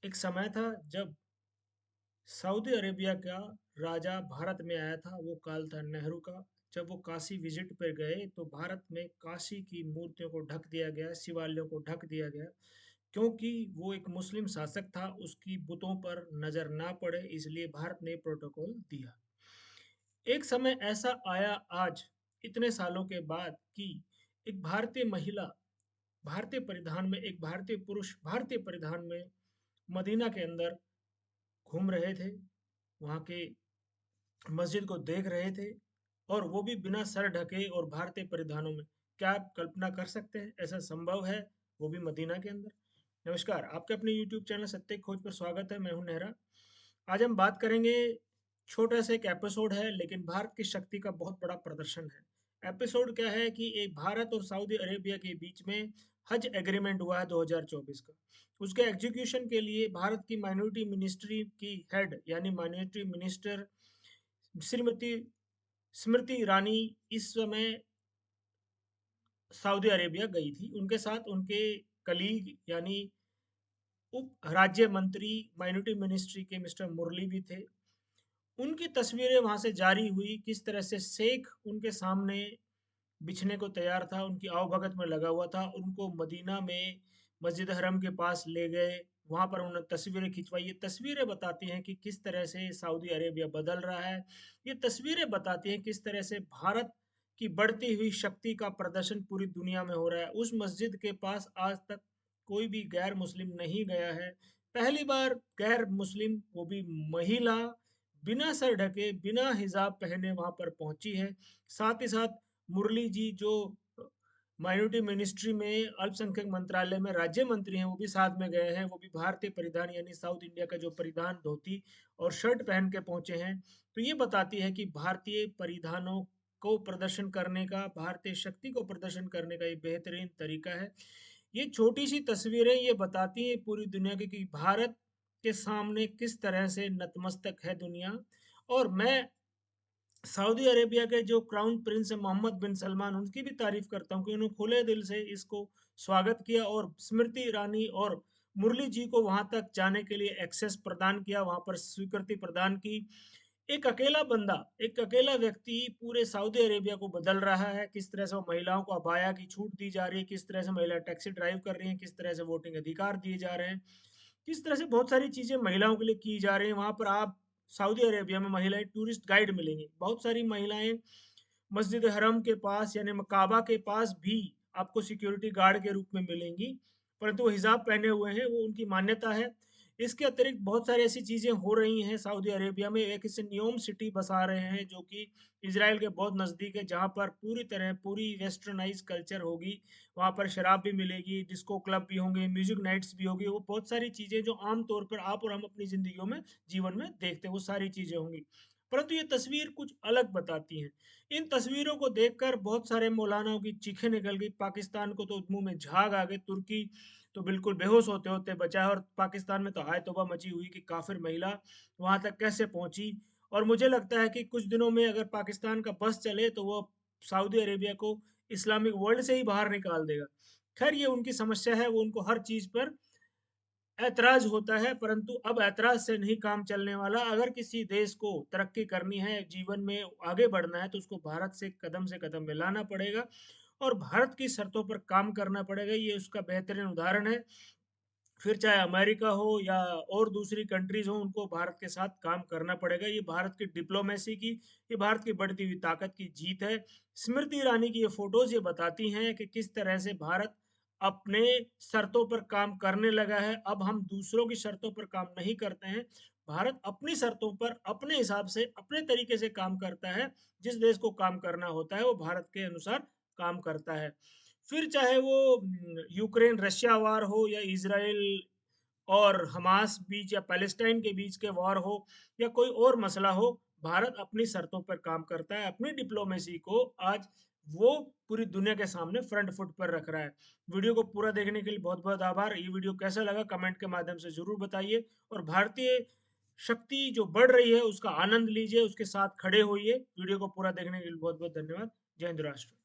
एक समय था जब सऊदी अरेबिया का राजा भारत में आया था। वो काल था नेहरू का। जब वो काशी विजिट पे गए तो भारत में काशी की मूर्तियों को ढक दिया गया, शिवालयों को ढक दिया गया, क्योंकि वो एक मुस्लिम शासक था, उसकी बुतों पर नजर ना पड़े, इसलिए भारत ने प्रोटोकॉल दिया। एक समय ऐसा आया आज, इतने सालों के बाद, कि एक भारतीय महिला भारतीय परिधान में, एक भारतीय पुरुष भारतीय परिधान में मदीना के अंदर घूम रहे थे, वहाँ के मस्जिद को देख रहे थे, और वो भी बिना सर ढके और भारतीय परिधानों में। क्या आप कल्पना कर सकते हैं ऐसा संभव है, वो भी मदीना के अंदर? नमस्कार, आपके अपने यूट्यूब चैनल सत्य खोज पर स्वागत है। मैं हूं नेहरा। आज हम बात करेंगे, छोटा सा एक एपिसोड है लेकिन भारत की शक्ति का बहुत बड़ा प्रदर्शन है। एपिसोड क्या है कि एक भारत और सऊदी अरेबिया के बीच में हज एग्रीमेंट हुआ है 2024 का। उसके एग्जीक्यूशन के लिए भारत की माइनॉरिटी मिनिस्ट्री की हेड यानी माइनॉरिटी मिनिस्टर श्रीमती स्मृति ईरानी इस समय सऊदी अरेबिया गई थी। उनके साथ उनके कलीग यानी उप राज्य मंत्री माइनॉरिटी मिनिस्ट्री के मिस्टर मुरली भी थे। उनकी तस्वीरें वहां से जारी हुई, किस तरह से शेख उनके सामने बिछने को तैयार था, उनकी आवभगत में लगा हुआ था। उनको मदीना में मस्जिद हरम के पास ले गए, वहां पर उन्होंने तस्वीरें खिंचवाई। ये तस्वीरें बताती हैं कि किस तरह से सऊदी अरेबिया बदल रहा है। ये तस्वीरें बताती हैं किस तरह से भारत की बढ़ती हुई शक्ति का प्रदर्शन पूरी दुनिया में हो रहा है। उस मस्जिद के पास आज तक कोई भी गैर मुस्लिम नहीं गया है। पहली बार गैर मुस्लिम, वो भी महिला, बिना सर ढके बिना हिजाब पहने वहां पर पहुंची है। साथ ही साथ मुरली जी, जो माइनॉरिटी मिनिस्ट्री में अल्पसंख्यक मंत्रालय में राज्य मंत्री हैं, वो भी साथ में गए हैं। वो भी भारतीय परिधान यानी साउथ इंडिया का जो परिधान, धोती और शर्ट पहन के पहुंचे हैं। तो ये बताती है कि भारतीय परिधानों को प्रदर्शन करने का, भारतीय शक्ति को प्रदर्शन करने का ये बेहतरीन तरीका है। ये छोटी सी तस्वीरें ये बताती हैं पूरी दुनिया की कि भारत के सामने किस तरह से नतमस्तक है दुनिया। और मैं सऊदी अरेबिया के जो क्राउन प्रिंस है मोहम्मद बिन सलमान, उनकी भी तारीफ करता हूँ कि उन्होंने खुले दिल से इसको स्वागत किया और स्मृति ईरानी और मुरली जी को वहां तक जाने के लिए एक्सेस प्रदान किया, वहां पर स्वीकृति प्रदान की। एक अकेला बंदा, एक अकेला व्यक्ति पूरे सऊदी अरेबिया को बदल रहा है। किस तरह से वो महिलाओं को अबाया की छूट दी जा रही है, किस तरह से महिला टैक्सी ड्राइव कर रही हैं, किस तरह से वोटिंग अधिकार दिए जा रहे हैं, किस तरह से बहुत सारी चीजें महिलाओं के लिए की जा रही हैं। वहां पर आप सऊदी अरेबिया में महिलाएं टूरिस्ट गाइड मिलेंगी, बहुत सारी महिलाएं मस्जिद हरम के पास यानी काबा के पास भी आपको सिक्योरिटी गार्ड के रूप में मिलेंगी, परंतु वो हिजाब पहने हुए हैं, वो उनकी मान्यता है। इसके अतिरिक्त बहुत सारी ऐसी चीजें हो रही हैं सऊदी अरेबिया में। एक इसे न्योम सिटी बसा रहे हैं जो कि इसराइल के बहुत नजदीक है, जहाँ पर पूरी तरह पूरी वेस्टर्नाइज कल्चर होगी। वहाँ पर शराब भी मिलेगी, डिस्को क्लब भी होंगे, म्यूजिक नाइट्स भी होगी। वो बहुत सारी चीजें जो आमतौर पर आप और हम अपनी जिंदगियों में, जीवन में देखते हैं, वो सारी चीजें होंगी। परंतु ये तस्वीर कुछ अलग बताती है। इन तस्वीरों को देखकर बहुत सारे मौलानाओं की चीखें निकल गई। पाकिस्तान को तो मुंह में झाग आ गए। तुर्की तो बिल्कुल बेहोश होते होते बचा है, और पाकिस्तान में तो हाय तौबा मची हुई कि काफिर महिला वहां तक कैसे पहुंची। और मुझे लगता है कि कुछ दिनों में अगर पाकिस्तान का बस चले तो वो सऊदी अरेबिया को इस्लामिक वर्ल्ड से ही बाहर निकाल देगा। खैर, ये उनकी समस्या है, वो उनको हर चीज पर ऐतराज होता है, परंतु अब ऐतराज से नहीं काम चलने वाला। अगर किसी देश को तरक्की करनी है, जीवन में आगे बढ़ना है, तो उसको भारत से कदम मिलाना पड़ेगा और भारत की शर्तों पर काम करना पड़ेगा। ये उसका बेहतरीन उदाहरण है। फिर चाहे अमेरिका हो या और दूसरी कंट्रीज हो, उनको भारत के साथ काम करना पड़ेगा। ये भारत की डिप्लोमेसी की, ये भारत की बढ़ती हुई ताकत की जीत है। स्मृति ईरानी की ये फोटोज ये बताती हैं कि किस तरह से भारत अपने शर्तों पर काम करने लगा है। अब हम दूसरों की शर्तों पर काम नहीं करते हैं, भारत अपनी शर्तों पर अपने हिसाब से अपने तरीके से काम करता है। जिस देश को काम करना होता है वो भारत के अनुसार काम करता है। फिर चाहे वो यूक्रेन रशिया वार हो, या इसराइल और हमास बीच, या पैलेस्टाइन के बीच के वार हो, या कोई और मसला हो, भारत अपनी शर्तों पर काम करता है। अपनी डिप्लोमेसी को आज वो पूरी दुनिया के सामने फ्रंट फुट पर रख रहा है। वीडियो को पूरा देखने के लिए बहुत बहुत आभार। ये वीडियो कैसा लगा कमेंट के माध्यम से जरूर बताइए, और भारतीय शक्ति जो बढ़ रही है उसका आनंद लीजिए, उसके साथ खड़े होइए। वीडियो को पूरा देखने के लिए बहुत बहुत धन्यवाद। जय हिंद राष्ट्र।